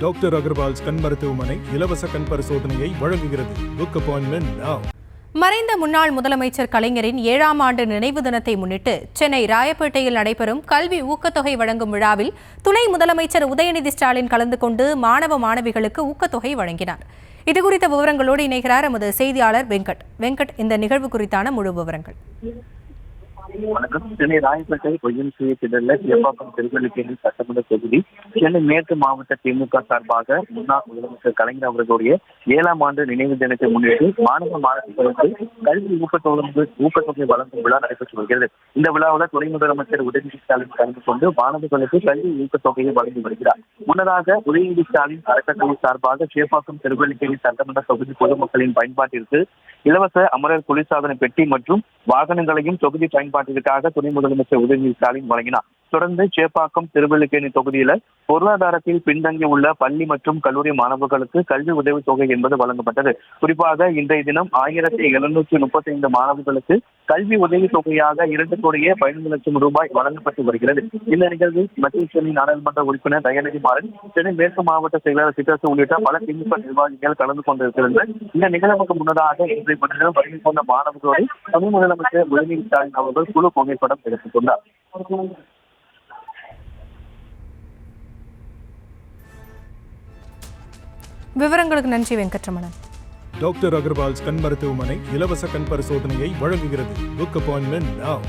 Doctor Agarwal's கண் மருத்துவமனை இலவச கண் பரிசோதனையை வழங்குகிறது. Book appointment now. மறைந்த முன்னாள் முதலமைச்சர் கலைஞரின் 7ஆம் ஆண்டு நினைவு தினத்தை முன்னிட்டு சென்னை ராயப்பேட்டையில் நடைபெறும் கல்வி ஊக்கத்தொகை வழங்கும் விழாவில் துணை முதலமைச்சர் உதயநிதி ஸ்டாலின் கலந்து கொண்டு மாணவ மாணவிகளுக்கு ஊக்கத்தொகை வழங்கினார். இதுகுறித்த விவரங்களோடு இணைகிறார் எமது செய்தியாளர் வெங்கட். இந்த நிகழ்வு குறித்தான முழு விவரங்கள். வணக்கம். சென்னை ராயப்பேட்டை ஒய்எம்சிஏ திடல்ல சேப்பாக்கம் திருவள்ளிக்கேணி சட்டமன்ற தொகுதி சென்னை மேற்கு மாவட்ட திமுக சார்பாக முன்னாள் முதலமைச்சர் கலைஞர் அவர்களுடைய 7ஆம் ஆண்டு நினைவு தினத்தை முன்னிட்டு மாணவ மாணவிகளுக்கு கல்வி ஊக்கத்தொகை வழங்கும் விழா நடைபெற்று வருகிறது. இந்த விழாவில் துணை முதலமைச்சர் உதயநிதி ஸ்டாலின் கலந்து கொண்டு மாணவர்களுக்கு கல்வி ஊக்கத்தொகையை வழங்கி வருகிறார். முன்னதாக உதயநிதி ஸ்டாலின் அறக்கட்டளை சார்பாக சேப்பாக்கம் திருவள்ளிக்கேணி சட்டமன்ற தொகுதி பொதுமக்களின் பயன்பாட்டிற்கு இலவச அமரர் குளிர்சாதன பெட்டி மற்றும் வாகனங்களையும் தொகுதி பயன்பாட்டிற்காக துணை முதலமைச்சர் உதயநிதி ஸ்டாலின் வழங்கினார். தொடர்ந்து சேப்பாக்கம் திருவள்ளிக்கேணி தொகுதியில பொருளாதாரத்தில் பின்தங்கி உள்ள பள்ளி மற்றும் கல்லூரி மாணவர்களுக்கு கல்வி உதவித் தொகை என்பது வழங்கப்பட்டது. குறிப்பாக இன்றைய தினம் 1735 மாணவர்களுக்கு கல்வி உதவித் தொகையாக 2,15,00,000 ரூபாய் வழங்கப்பட்டு வருகிறது. இந்த நிகழ்வில் மத்திய சென்னை நாடாளுமன்ற உறுப்பினர் தயாநிதி மாறன், சென்னை மேற்கு மாவட்ட செயலாளர் சித்தரசு உள்ளிட்ட பல திமுக நிர்வாகிகள் கலந்து கொண்டிருக்கிறது. இந்த நிகழ்வுக்கு முன்னதாக இன்றைய மனிதர்கள் வருகை கொண்ட மாணவர்களை துணை முதலமைச்சர் உதயநிதி ஸ்டாலின் அவர்கள் குழு புகைப்படம் எடுத்துக் கொண்டார். விவரங்களுக்கு நன்றி வெங்கட்ரமணன். டாக்டர் அகர்வால்ஸ் கண் மருத்துவமனை இலவச கண் பரிசோதனையை வழங்குகிறது. Book appointment now.